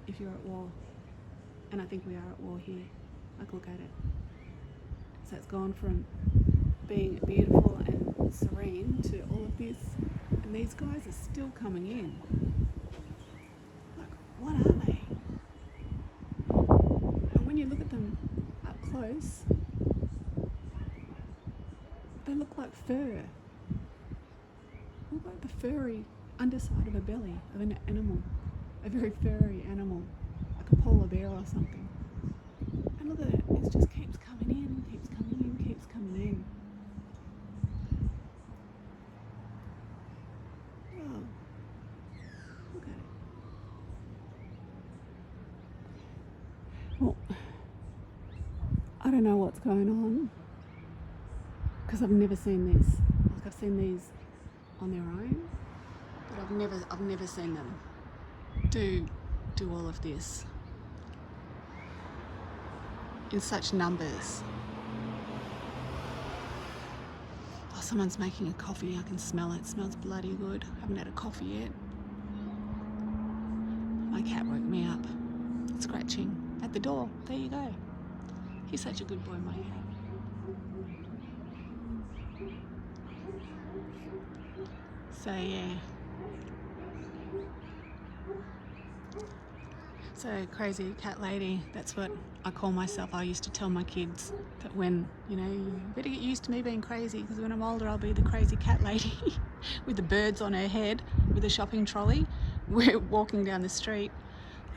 if you're at war. And I think we are at war here. Like, look at it. So it's gone from being beautiful and serene to all of this, and these guys are still coming in. Like, what are they? And when you look at them up close, they look like fur. They look like the furry underside of a belly of an animal, a very furry animal, like a polar bear or something. And look at it, it just keeps coming in, keeps coming in, keeps coming in. Oh, look at it. Well, I don't know what's going on, because I've never seen this. Like, I've seen these on their own, but I've never seen them do all of this in such numbers. Oh, someone's making a coffee. I can smell it. It smells bloody good. I haven't had a coffee yet. My cat woke me up, scratching at the door. There you go. He's such a good boy, my cat. So yeah. So crazy cat lady, that's what I call myself. I used to tell my kids that when, you better get used to me being crazy, because when I'm older I'll be the crazy cat lady with the birds on her head, with a shopping trolley. We're walking down the street,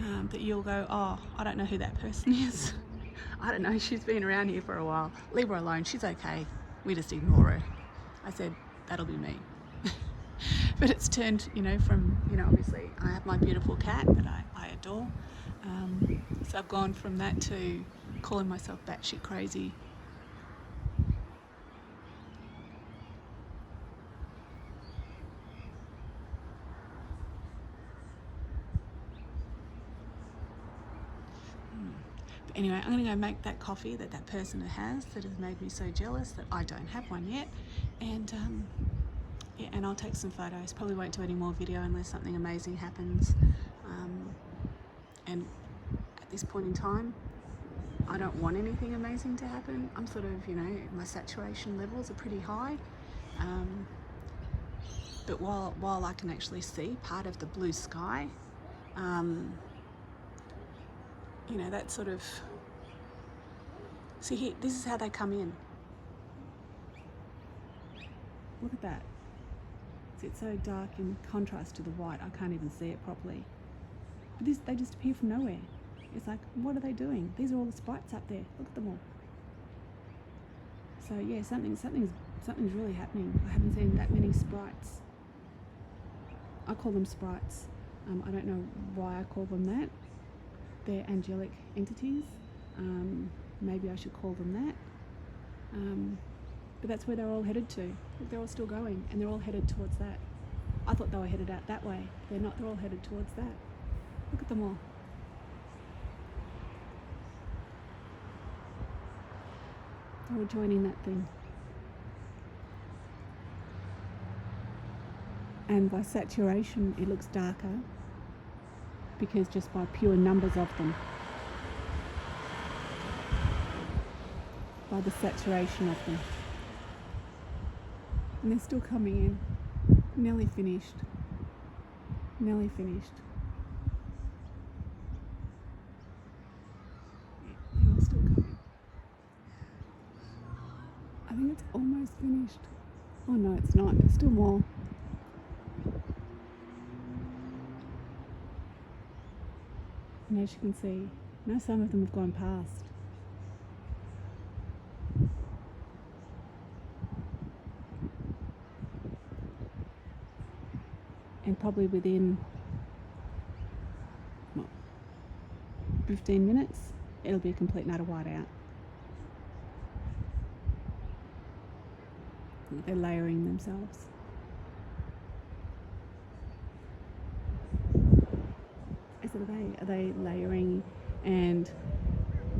that you'll go, oh, I don't know who that person is. I don't know, she's been around here for a while. Leave her alone, she's okay. We just ignore her. I said, that'll be me. But it's turned, from, obviously I have my beautiful cat that I adore. So I've gone from that to calling myself batshit crazy. But anyway, I'm going to go make that coffee that person has that has made me so jealous that I don't have one yet. And yeah, and I'll take some photos. Probably won't do any more video unless something amazing happens. And at this point in time, I don't want anything amazing to happen. I'm sort of, my saturation levels are pretty high. But while I can actually see part of the blue sky, that sort of, see here, this is how they come in. Look at that. See, it's so dark in contrast to the white, I can't even see it properly. But they just appear from nowhere. It's like, what are they doing? These are all the sprites up there. Look at them all. So yeah, something's really happening. I haven't seen that many sprites. I call them sprites. I don't know why I call them that. They're angelic entities. Maybe I should call them that. But that's where they're all headed to. Look, they're all still going, and they're all headed towards that. I thought they were headed out that way. They're not. They're all headed towards that. Look at them all. They're all joining that thing. And by saturation, it looks darker, because just by pure numbers of them, by the saturation of them. And they're still coming in. Nearly finished. Nearly finished. Yeah, they're all still coming. I think it's almost finished. Oh no, it's not. There's still more. And as you can see, now some of them have gone past. And probably within 15 minutes, it'll be a complete and utter whiteout. They're layering themselves. I said, are they layering and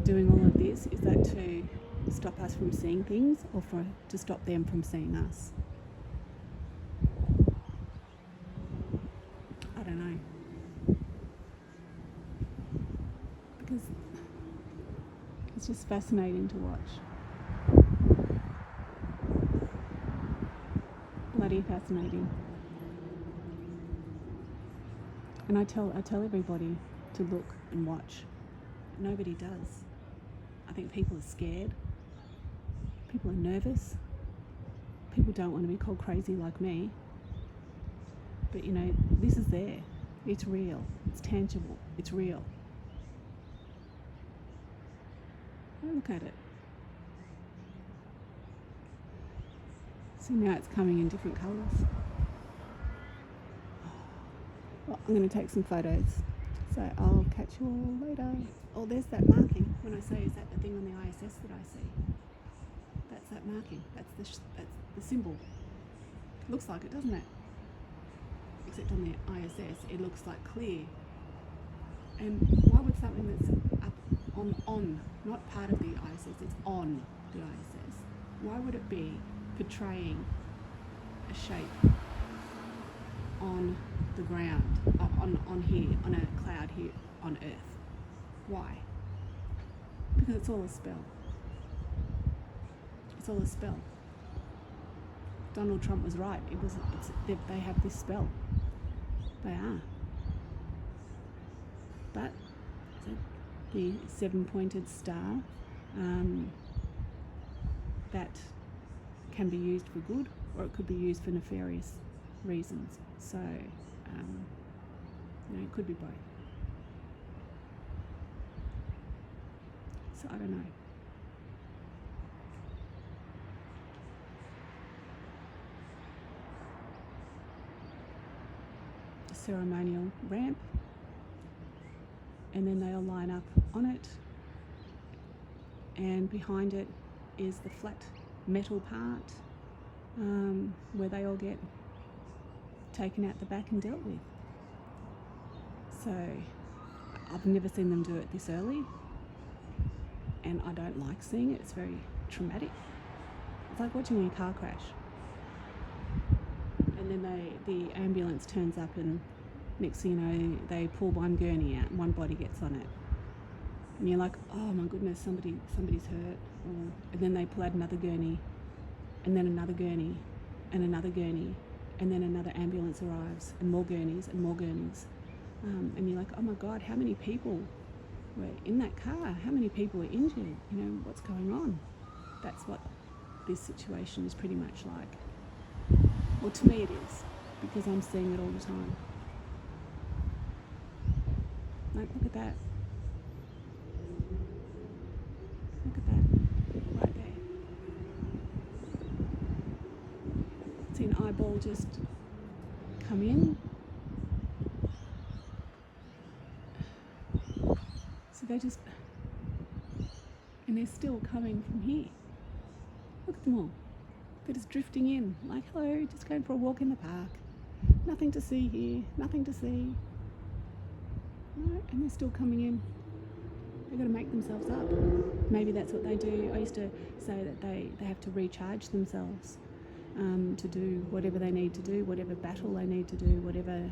doing all of this? Is that to stop us from seeing things, or to stop them from seeing us? I don't know. It's just fascinating to watch. Bloody fascinating. And I tell everybody to look and watch. Nobody does. I think people are scared. People are nervous. People don't want to be called crazy like me. But you know, this is there. It's real. It's tangible. It's real. Look at it. See, now it's coming in different colours. Well, I'm going to take some photos. So I'll catch you all later. Oh, there's that marking. When I say, is that the thing on the ISS that I see? That's that marking. That's the symbol. Looks like it, doesn't it? Except on the ISS, it looks like clear. And why would something that's up on, not part of the ISS, it's on the ISS, why would it be portraying a shape on the ground, on here, on a cloud here on Earth? Why? Because it's all a spell. It's all a spell. Donald Trump was right. They have this spell. They are. But the 7-pointed star, that can be used for good, or it could be used for nefarious reasons. So, it could be both. So I don't know. A ceremonial ramp, and then they all line up on it, and behind it is the flat metal part, where they all get taken out the back and dealt with. So I've never seen them do it this early, and I don't like seeing it. It's very traumatic. It's like watching a car crash, and then the ambulance turns up, and next thing you know, they pull one gurney out and one body gets on it, and you're like, oh my goodness, somebody's hurt. And then they pull out another gurney, and then another gurney, and another gurney, and then another ambulance arrives, and more gurneys and more gurneys, and you're like, oh my God, how many people were in that car? How many people were injured? What's going on? That's what this situation is pretty much like. Well, to me it is, because I'm seeing it all the time. Like, look at that. Look at that, right there. See an eyeball just come in. So and they're still coming from here. Look at them all. They're just drifting in, like, hello, just going for a walk in the park. Nothing to see here, nothing to see. No, and they're still coming in. They've got to make themselves up. Maybe that's what they do. I used to say that they have to recharge themselves to do whatever they need to do, whatever battle they need to do, whatever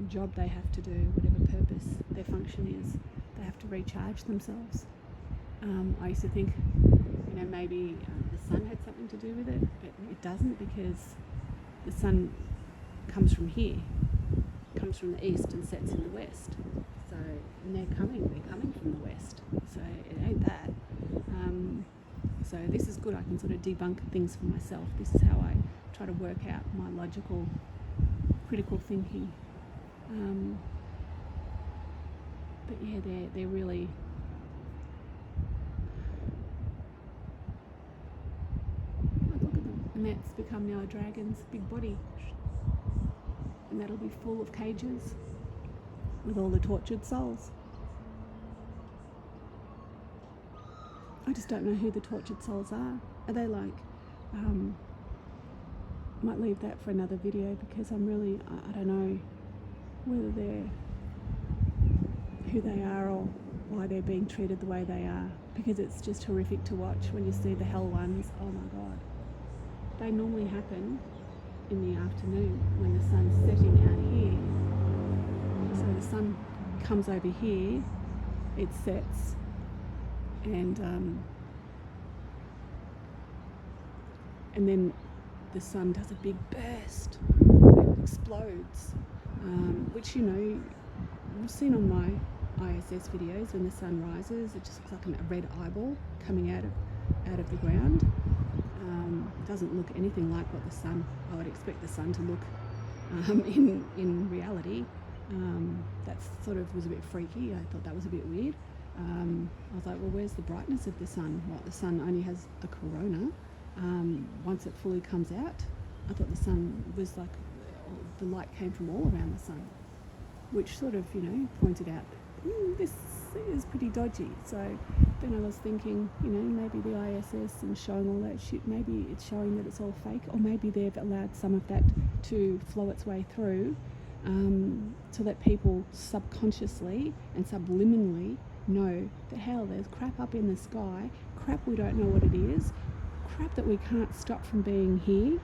job they have to do, whatever purpose their function is. They have to recharge themselves. I used to think, maybe the sun had something to do with it, but it doesn't, because the sun comes from here, comes from the east and sets in the west. So, and they're coming from the west. So it ain't that. So this is good. I can sort of debunk things for myself. This is how I try to work out my logical, critical thinking. But yeah, they're really. Look at them. And that's become now a dragon's big body. And that'll be full of cages with all the tortured souls. I just don't know who the tortured souls are. Are they like, might leave that for another video, because I'm really, I don't know whether they're who they are or why they're being treated the way they are, because it's just horrific to watch when you see the hell ones. Oh my God. They normally happen in the afternoon when the sun's setting out here. So the sun comes over here, it sets and then the sun does a big burst, it explodes, which, you know, you've seen on my ISS videos. When the sun rises, it just looks like a red eyeball coming out of the ground. Doesn't look anything like what I would expect the sun to look in reality. That sort of was a bit freaky. I thought that was a bit weird. I was like, well, where's the brightness of the sun? What, the sun only has a corona. Once it fully comes out, I thought the sun was like, the light came from all around the sun, which sort of, you know, pointed out this is pretty dodgy. So then I was thinking, you know, maybe the ISS and showing all that shit, maybe it's showing that it's all fake, or maybe they've allowed some of that to flow its way through, so that people subconsciously and subliminally know that, hell, there's crap up in the sky, crap we don't know what it is, crap that we can't stop from being here,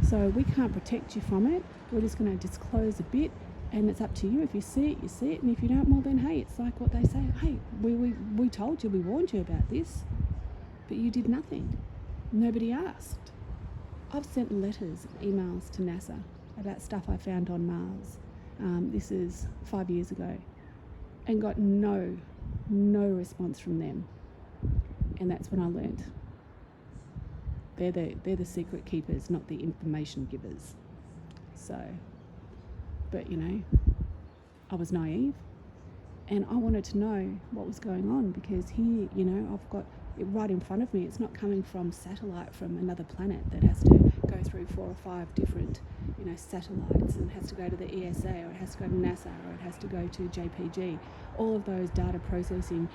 so we can't protect you from it. We're just going to disclose a bit, and it's up to you. If you see it, you see it, and if you don't, well then, hey, it's like what they say, hey, we told you, we warned you about this, but you did nothing. Nobody asked. I've sent letters, emails to NASA about stuff I found on Mars. This is 5 years ago, and got no response from them. And that's when I learnt they're the secret keepers, not the information givers. So, but you know, I was naive, and I wanted to know what was going on, because here, you know, I've got it right in front of me. It's not coming from satellite from another planet that has to go through 4 or 5 different, you know, satellites, and has to go to the ESA, or it has to go to NASA, or it has to go to JPG. All of those data processing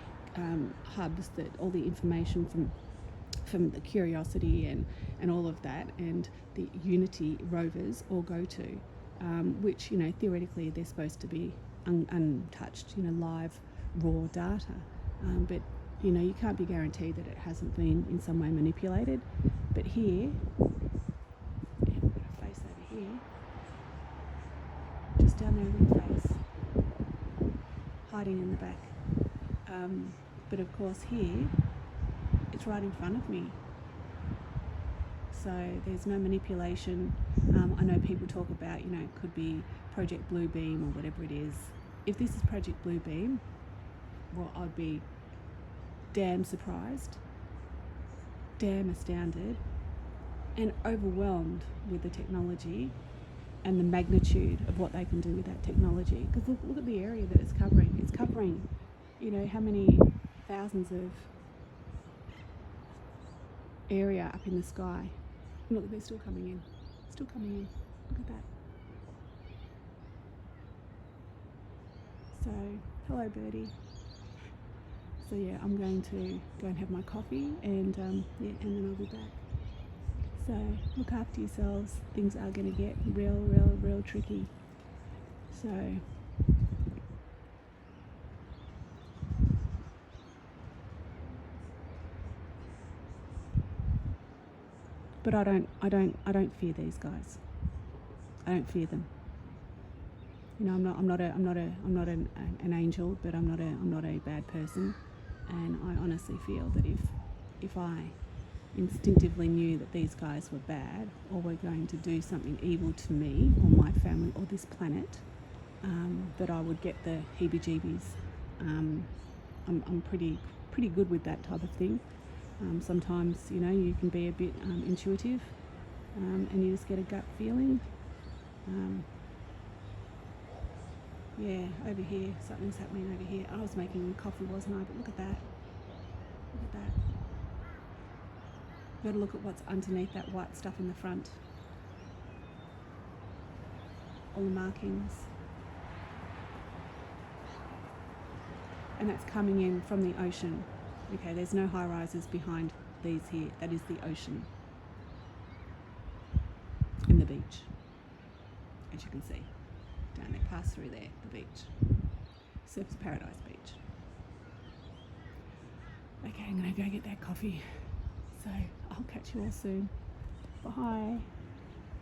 hubs that all the information from the Curiosity and all of that, and the Unity rovers all go to, which, you know, theoretically they're supposed to be untouched, you know, live raw data, but you know, you can't be guaranteed that it hasn't been in some way manipulated. But here, and I'm going to face over here, just down there in the face, hiding in the back, but of course here it's right in front of me, so there's no manipulation. I know people talk about, you know, it could be Project Bluebeam or whatever it is. If this is Project Bluebeam, well, I'd be damn surprised, damn astounded, and overwhelmed with the technology and the magnitude of what they can do with that technology. Because look at the area that it's covering. It's covering, you know, how many thousands of area up in the sky. And look, they're still coming in. Still coming in. Look at that. So, hello birdie. So yeah, I'm going to go and have my coffee, and and then I'll be back. So look after yourselves. Things are going to get real tricky. So but I don't fear these guys. I don't fear them. You know, I'm not an angel, but I'm not a bad person. And I honestly feel that if I instinctively knew that these guys were bad, or were going to do something evil to me or my family or this planet, that I would get the heebie-jeebies. I'm pretty good with that type of thing. Sometimes, you know, you can be a bit intuitive, and you just get a gut feeling. Yeah, over here, something's happening over here. I was making coffee, wasn't I? But look at that. Look at that. You've got to look at what's underneath that white stuff in the front. All the markings. And that's coming in from the ocean. Okay, there's no high rises behind these here. That is the ocean. And the beach, as you can see. Down there, pass through there, the beach. Surfers Paradise Beach. Okay, I'm going to go get that coffee. So I'll catch you all soon. Bye.